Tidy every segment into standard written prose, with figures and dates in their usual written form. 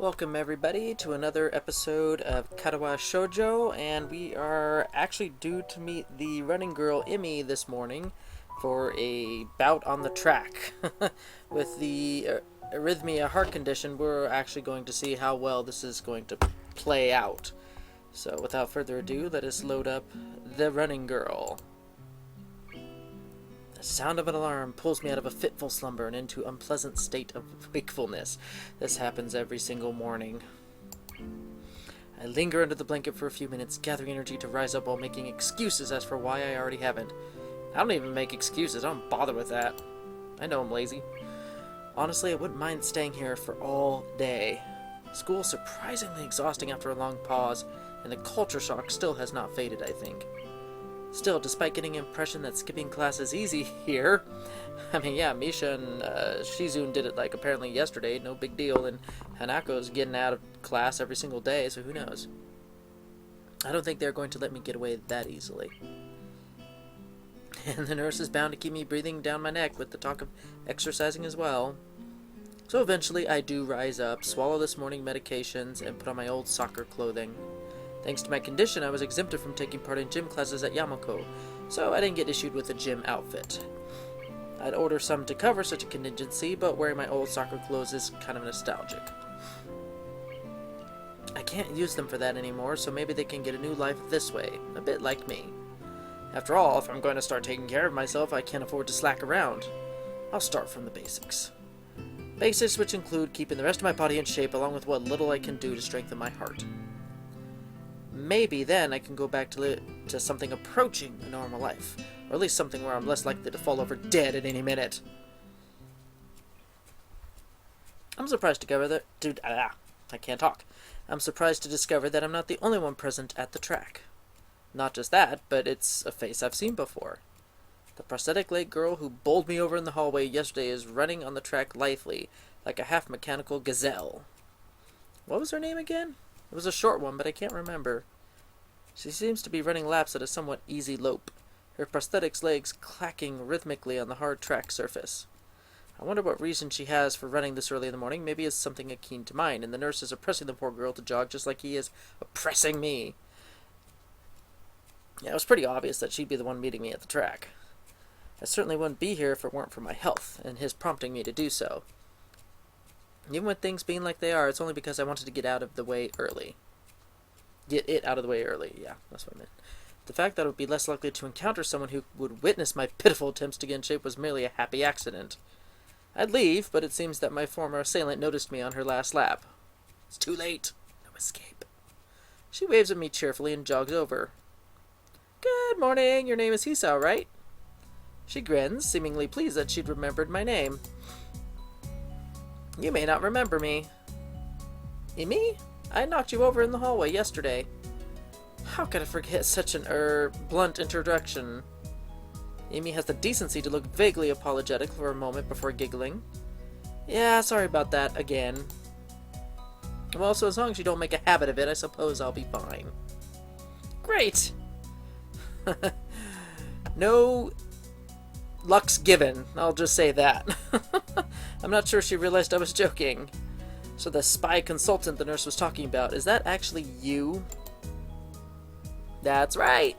Welcome everybody to another episode of Katawa Shoujo, and we are actually due to meet the running girl Emmy this morning for a bout on the track. With the arrhythmia heart condition, we're actually going to see how well this is going to play out. So without further ado, let us load up the running girl. The sound of an alarm pulls me out of a fitful slumber and into an unpleasant state of wakefulness. This happens every single morning. I linger under the blanket for a few minutes, gathering energy to rise up while making excuses as for why I already haven't. I don't even make excuses. I don't bother with that. I know I'm lazy. Honestly, I wouldn't mind staying here for all day. School's surprisingly exhausting after a long pause, and the culture shock still has not faded, I think. Still, despite getting the impression that skipping class is easy here, I mean, yeah, Misha and Shizun did it, like, apparently yesterday, no big deal, and Hanako's getting out of class every single day, so who knows. I don't think they're going to let me get away that easily. And the nurse is bound to keep me breathing down my neck with the talk of exercising as well. So eventually I do rise up, swallow this morning medications, and put on my old soccer clothing. Thanks to my condition, I was exempted from taking part in gym classes at Yamako, so I didn't get issued with a gym outfit. I'd order some to cover such a contingency, but wearing my old soccer clothes is kind of nostalgic. I can't use them for that anymore, so maybe they can get a new life this way, a bit like me. After all, if I'm going to start taking care of myself, I can't afford to slack around. I'll start from the basics. Basics which include keeping the rest of my body in shape along with what little I can do to strengthen my heart. Maybe then I can go back to something approaching a normal life, or at least something where I'm less likely to fall over dead at any minute. I'm surprised to discover that... I can't talk. I'm surprised to discover that I'm not the only one present at the track. Not just that, but it's a face I've seen before. The prosthetic leg girl who bowled me over in the hallway yesterday is running on the track lithely, like a half-mechanical gazelle. What was her name again? It was a short one, but I can't remember. She seems to be running laps at a somewhat easy lope, her prosthetic legs clacking rhythmically on the hard track surface. I wonder what reason she has for running this early in the morning. Maybe it's something akin to mine, and the nurse is oppressing the poor girl to jog just like he is oppressing me. Yeah, it was pretty obvious that she'd be the one meeting me at the track. I certainly wouldn't be here if it weren't for my health, and his prompting me to do so. Even with things being like they are, it's only because I wanted to get out of the way early. Get it out of the way early, yeah, that's what I meant. The fact that I would be less likely to encounter someone who would witness my pitiful attempts to get in shape was merely a happy accident. I'd leave, but it seems that my former assailant noticed me on her last lap. It's too late. No escape. She waves at me cheerfully and jogs over. Good morning, your name is Hisao, right? She grins, seemingly pleased that she'd remembered my name. You may not remember me. Me? I knocked you over in the hallway yesterday. How could I forget such an, blunt introduction? Amy has the decency to look vaguely apologetic for a moment before giggling. Yeah, sorry about that, again. Well, so as long as you don't make a habit of it, I suppose I'll be fine. Great! No luck's given, I'll just say that. I'm not sure she realized I was joking. So the spy consultant the nurse was talking about, is that actually you? That's right.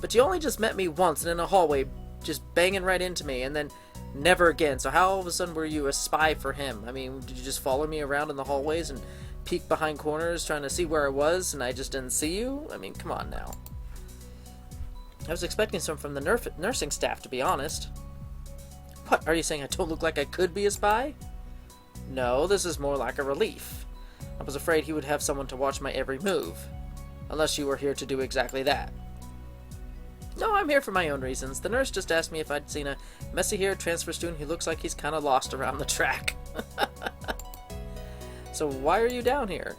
But you only just met me once and in a hallway, just banging right into me, and then never again. So how all of a sudden were you a spy for him? I mean, did you just follow me around in the hallways and peek behind corners trying to see where I was and I just didn't see you? I mean, come on now. I was expecting some from the nursing staff, to be honest. What, are you saying I don't look like I could be a spy? No, this is more like a relief. I was afraid he would have someone to watch my every move. Unless you were here to do exactly that. No, I'm here for my own reasons. The nurse just asked me if I'd seen a messy-haired transfer student who looks like he's kind of lost around the track. So why are you down here?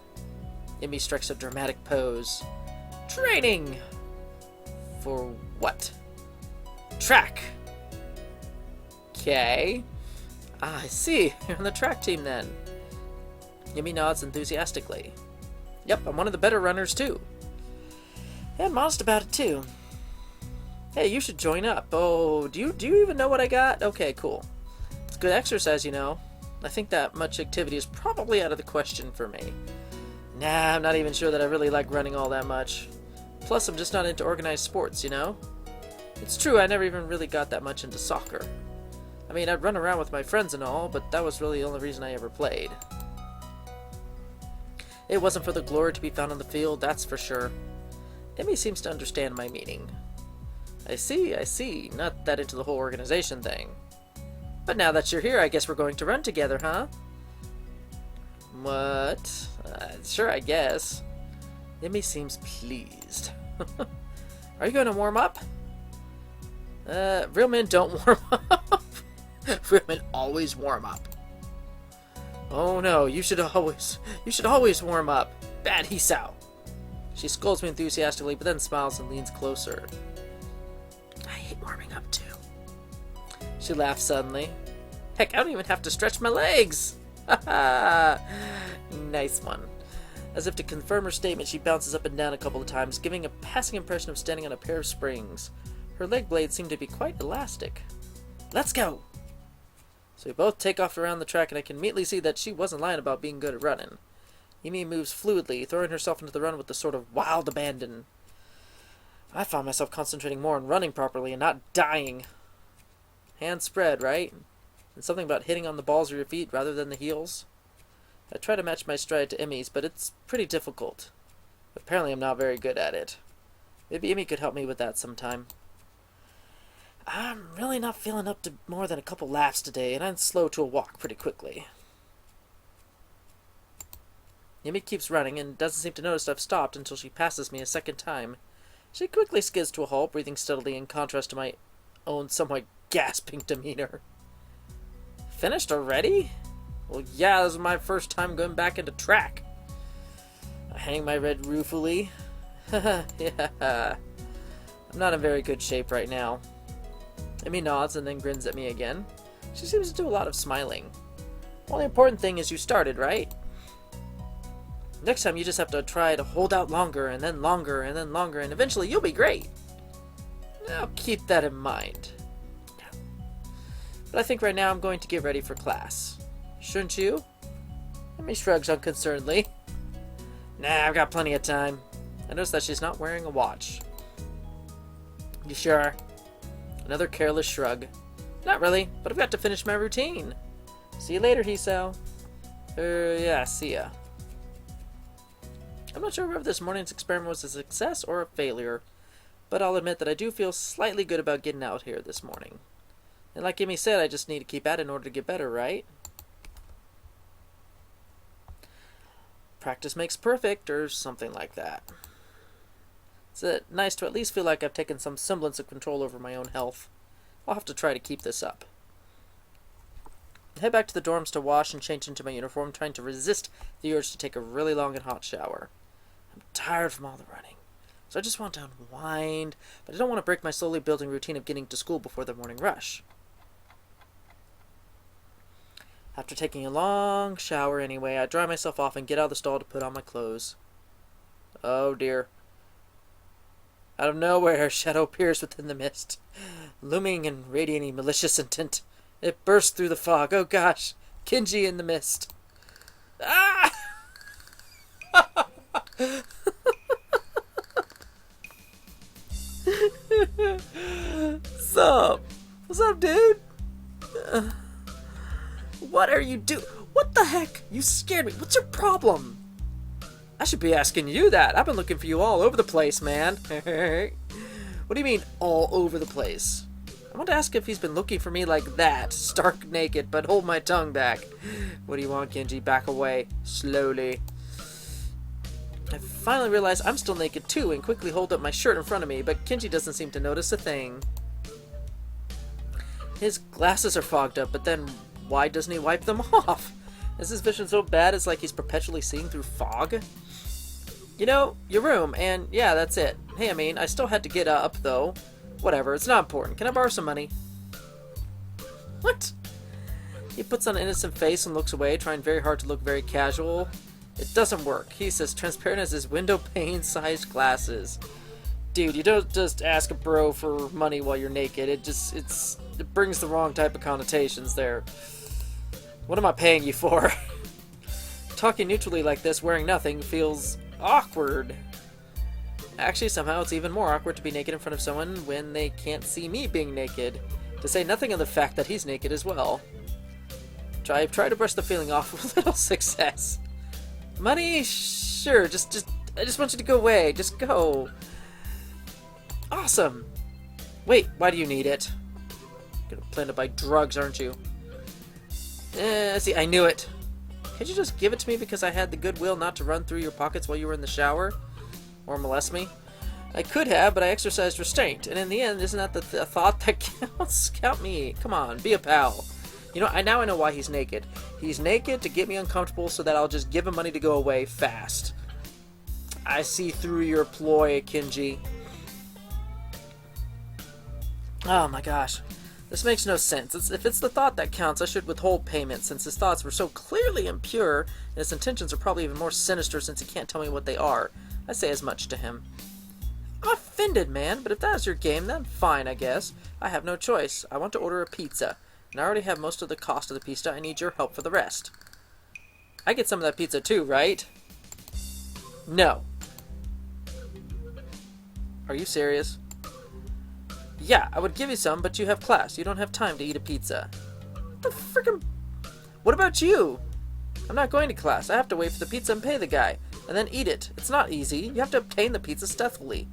Emmy strikes a dramatic pose. Training! For what? Track! Okay. Ah, I see. You're on the track team then. Emmy nods enthusiastically. Yep, I'm one of the better runners too. And modest about it too. Hey, you should join up. Oh, do you even know what I got? Okay, cool. It's good exercise, you know. I think that much activity is probably out of the question for me. Nah, I'm not even sure that I really like running all that much. Plus, I'm just not into organized sports, you know? It's true, I never even really got that much into soccer. I mean, I'd run around with my friends and all, but that was really the only reason I ever played. It wasn't for the glory to be found on the field, that's for sure. Emmy seems to understand my meaning. I see. Not that into the whole organization thing. But now that you're here, I guess we're going to run together, huh? What? Sure, I guess. Emmy seems pleased. Are you going to warm up? Real men don't warm up. Real men always warm up. Oh no, you should always warm up. Bad Hisao. She scolds me enthusiastically, but then smiles and leans closer. I hate warming up too. She laughs suddenly. Heck, I don't even have to stretch my legs! Haha! Nice one. As if to confirm her statement, she bounces up and down a couple of times, giving a passing impression of standing on a pair of springs. Her leg blades seem to be quite elastic. Let's go! So we both take off around the track, and I can immediately see that she wasn't lying about being good at running. Emi moves fluidly, throwing herself into the run with a sort of wild abandon. I found myself concentrating more on running properly and not dying. Hands spread, right? And something about hitting on the balls of your feet rather than the heels. I try to match my stride to Emi's, but it's pretty difficult. Apparently I'm not very good at it. Maybe Emi could help me with that sometime. I'm really not feeling up to more than a couple laps today, and I'm slow to a walk pretty quickly. Emi keeps running and doesn't seem to notice I've stopped until she passes me a second time. She quickly skids to a halt, breathing steadily in contrast to my own somewhat gasping demeanor. Finished already? Well, yeah, this is my first time going back into track. I hang my head ruefully. Yeah. I'm not in very good shape right now. Emi nods and then grins at me again. She seems to do a lot of smiling. Well, the important thing is you started, right? Next time you just have to try to hold out longer, and then longer, and then longer, and eventually you'll be great. I'll keep that in mind. But I think right now I'm going to get ready for class. Shouldn't you? Emi shrugs unconcernedly. Nah, I've got plenty of time. I notice that she's not wearing a watch. You sure? Another careless shrug. Not really, but I've got to finish my routine. See you later, Hisao. Yeah, see ya. I'm not sure whether this morning's experiment was a success or a failure, but I'll admit that I do feel slightly good about getting out here this morning. And like Emi said, I just need to keep at it in order to get better, right? Practice makes perfect, or something like that. It's nice to at least feel like I've taken some semblance of control over my own health. I'll have to try to keep this up. I head back to the dorms to wash and change into my uniform, trying to resist the urge to take a really long and hot shower. I'm tired from all the running, so I just want to unwind, but I don't want to break my slowly building routine of getting to school before the morning rush. After taking a long shower anyway, I dry myself off and get out of the stall to put on my clothes. Oh dear. Out of nowhere, a shadow appears within the mist, looming and radiating malicious intent. It bursts through the fog. Oh gosh, Kinji in the mist. Ah! Sup? What's up, dude? What are you doing? What the heck? You scared me. What's your problem? I should be asking you that. I've been looking for you all over the place, man. What do you mean, all over the place? I want to ask if he's been looking for me like that, stark naked, but hold my tongue back. What do you want, Genji? Back away. Slowly. I finally realize I'm still naked too, and quickly hold up my shirt in front of me, but Kenji doesn't seem to notice a thing. His glasses are fogged up, but then why doesn't he wipe them off? Is his vision so bad it's like he's perpetually seeing through fog? You know, your room, and yeah, that's it. Hey, I mean, I still had to get up, though. Whatever, it's not important. Can I borrow some money? What? He puts on an innocent face and looks away, trying very hard to look very casual. It doesn't work. He's as transparent as his window pane-sized glasses. Dude, you don't just ask a bro for money while you're naked. It brings the wrong type of connotations there. What am I paying you for? Talking neutrally like this, wearing nothing, feels awkward. Actually, somehow it's even more awkward to be naked in front of someone when they can't see me being naked. To say nothing of the fact that he's naked as well. Try to brush the feeling off with little success. Money? Sure, I just want you to go away. Just go. Awesome. Wait, why do you need it? You're gonna plan to buy drugs, aren't you? See, I knew it. Can't you just give it to me because I had the goodwill not to run through your pockets while you were in the shower? Or molest me? I could have, but I exercised restraint. And in the end, isn't that the thought that counts? Count me. Come on, be a pal. You know, I know why he's naked. He's naked to get me uncomfortable so that I'll just give him money to go away fast. I see through your ploy, Kenji. Oh my gosh. This makes no sense. If it's the thought that counts, I should withhold payment since his thoughts were so clearly impure, and his intentions are probably even more sinister since he can't tell me what they are. I say as much to him. I'm offended, man, but if that is your game, then fine, I guess. I have no choice. I want to order a pizza, and I already have most of the cost of the pizza. I need your help for the rest. I get some of that pizza too, right? No. Are you serious? Yeah, I would give you some, but you have class. You don't have time to eat a pizza. What the frickin'... What about you? I'm not going to class. I have to wait for the pizza and pay the guy, and then eat it. It's not easy. You have to obtain the pizza stealthily.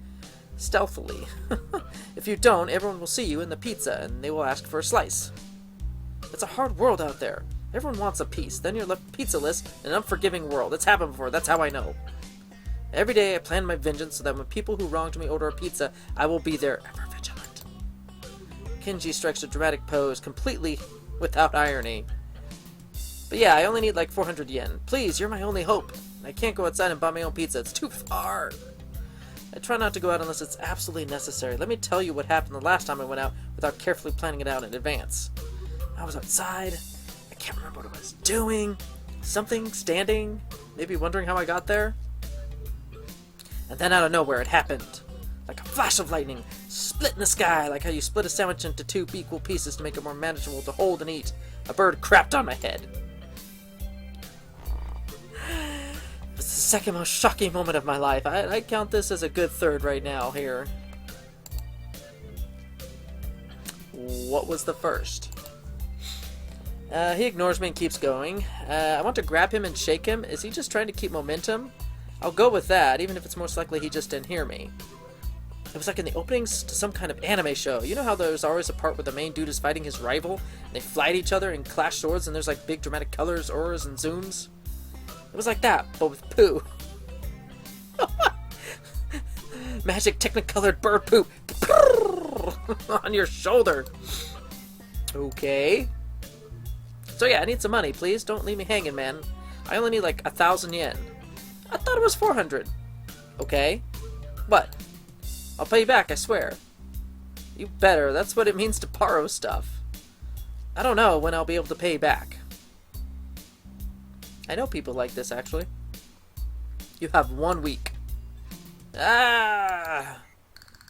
If you don't, everyone will see you in the pizza, and they will ask for a slice. It's a hard world out there. Everyone wants a piece. Then you're left pizzaless in an unforgiving world. It's happened before. That's how I know. Every day I plan my vengeance so that when people who wronged me order a pizza, I will be there, ever vigilant. Kenji strikes a dramatic pose, completely without irony. But yeah, I only need like 400 yen. Please, you're my only hope. I can't go outside and buy my own pizza. It's too far. I try not to go out unless it's absolutely necessary. Let me tell you what happened the last time I went out without carefully planning it out in advance. I was outside. I can't remember what I was doing. Something, standing, maybe wondering how I got there. And then out of nowhere it happened. Like a flash of lightning, split in the sky, like how you split a sandwich into 2 equal pieces to make it more manageable to hold and eat. A bird crapped on my head. It's the second most shocking moment of my life. I count this as a good third right now here. What was the first? He ignores me and keeps going. I want to grab him and shake him. Is he just trying to keep momentum? I'll go with that, even if it's most likely he just didn't hear me. It was like in the openings to some kind of anime show. You know how there's always a part where the main dude is fighting his rival, and they fly at each other and clash swords, and there's like big dramatic colors, auras, and zooms? It was like that, but with poo. Magic technicolored bird poop on your shoulder. Okay. So yeah, I need some money, please. Don't leave me hanging, man. I only need like 1,000 yen. I thought it was 400. Okay. What? I'll pay you back, I swear. You better. That's what it means to borrow stuff. I don't know when I'll be able to pay you back. I know people like this, actually. You have 1 week. Ah!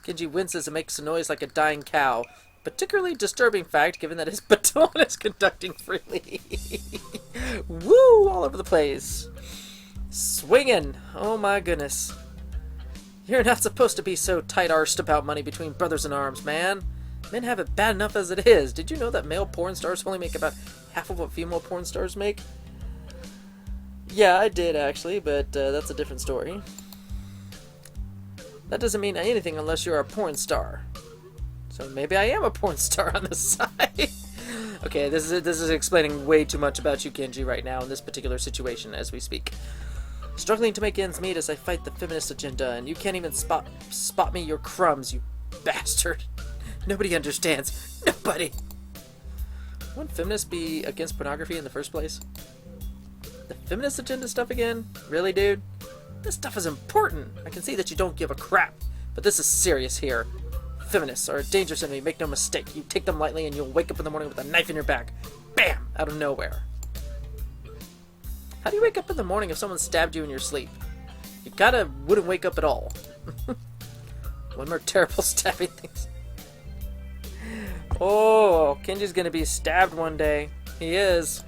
Kenji winces and makes a noise like a dying cow. Particularly disturbing fact, given that his baton is conducting freely. Woo! All over the place. Swinging! Oh my goodness. You're not supposed to be so tight-arsed about money between brothers in arms, man. Men have it bad enough as it is. Did you know that male porn stars only make about half of what female porn stars make? Yeah, I did actually, but that's a different story. That doesn't mean anything unless you're a porn star. So maybe I am a porn star on the side. Okay, this is explaining way too much about you, Kenji, right now in this particular situation as we speak. Struggling to make ends meet as I fight the feminist agenda, and you can't even spot me your crumbs, you bastard. Nobody understands. Nobody. Wouldn't feminists be against pornography in the first place? The feminist agenda stuff again? Really, dude? This stuff is important. I can see that you don't give a crap, but this is serious here. Feminists are a dangerous enemy, make no mistake. You take them lightly and you'll wake up in the morning with a knife in your back. Bam! Out of nowhere. How do you wake up in the morning if someone stabbed you in your sleep? You wouldn't wake up at all. One more terrible stabbing things. Oh, Kenji's gonna be stabbed one day. He is.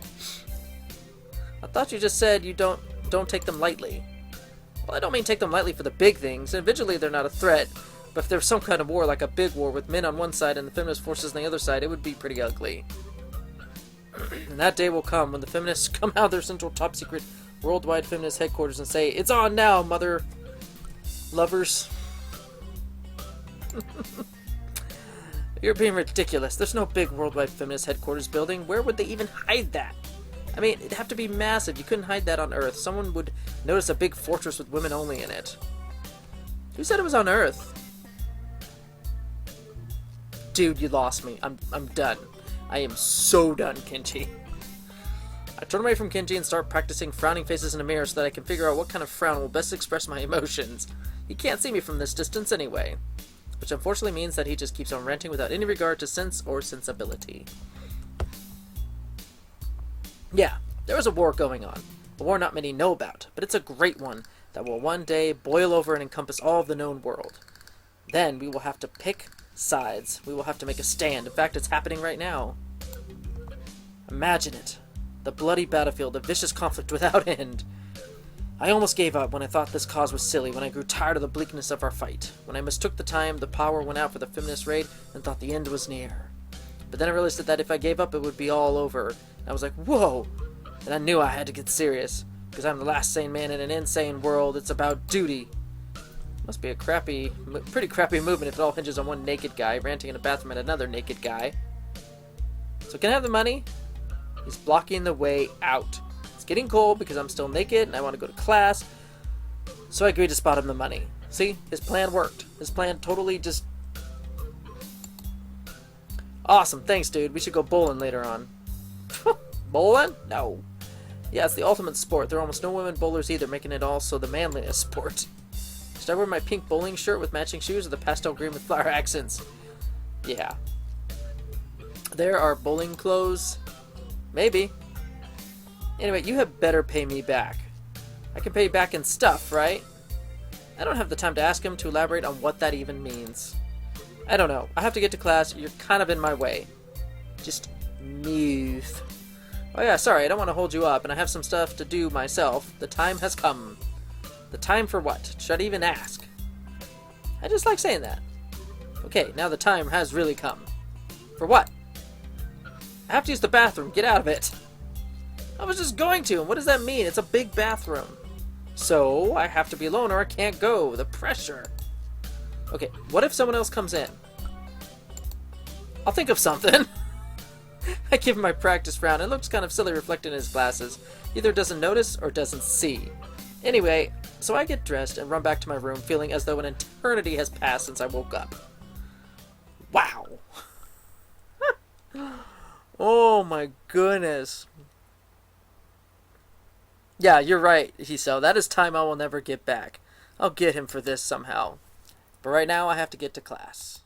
thought you just said you don't take them lightly. Well, I don't mean take them lightly for the big things. Individually, they're not a threat. But if there was some kind of war, like a big war with men on one side and the feminist forces on the other side, it would be pretty ugly. And that day will come when the feminists come out of their central top-secret worldwide feminist headquarters and say, "It's on now, mother lovers." You're being ridiculous. There's no big worldwide feminist headquarters building. Where would they even hide that? I mean, it'd have to be massive. You couldn't hide that on Earth. Someone would notice a big fortress with women only in it. Who said it was on Earth? Dude, you lost me. I'm done. I am so done, Kenji. I turn away from Kenji and start practicing frowning faces in a mirror so that I can figure out what kind of frown will best express my emotions. He can't see me from this distance anyway. Which unfortunately means that he just keeps on ranting without any regard to sense or sensibility. Yeah, there is a war going on. A war not many know about, but it's a great one that will one day boil over and encompass all of the known world. Then we will have to pick sides. We will have to make a stand. In fact, it's happening right now. Imagine it. The bloody battlefield, a vicious conflict without end. I almost gave up when I thought this cause was silly, when I grew tired of the bleakness of our fight, when I mistook the time the power went out for the feminist raid and thought the end was near. But then I realized that if I gave up, it would be all over. And I was like, whoa! And I knew I had to get serious, because I'm the last sane man in an insane world. It's about duty. Must be a pretty crappy movement if it all hinges on one naked guy ranting in a bathroom at another naked guy. So can I have the money? He's blocking the way out. It's getting cold because I'm still naked and I want to go to class. So I agreed to spot him the money. See? His plan worked. His plan totally just... Awesome. Thanks, dude. We should go bowling later on. Bowling? No. Yeah, it's the ultimate sport. There are almost no women bowlers either, making it also the manliest sport. Should I wear my pink bowling shirt with matching shoes or the pastel green with flower accents? Yeah. There are bowling clothes. Maybe. Anyway, you had better pay me back. I can pay you back in stuff, right? I don't have the time to ask him to elaborate on what that even means. I don't know. I have to get to class. You're kind of in my way. Just move. Oh yeah, sorry, I don't want to hold you up, and I have some stuff to do myself. The time has come. The time for what? Should I even ask? I just like saying that. Okay, now the time has really come. For what? I have to use the bathroom. Get out of it. I was just going to, and what does that mean? It's a big bathroom. So, I have to be alone or I can't go. The pressure. Okay, what if someone else comes in? I'll think of something. I give him my practice frown. It looks kind of silly reflected in his glasses. Either doesn't notice or doesn't see. Anyway, so I get dressed and run back to my room feeling as though an eternity has passed since I woke up. Wow. Oh my goodness. Yeah, you're right, Hiso. That is time I will never get back. I'll get him for this somehow. But right now I have to get to class.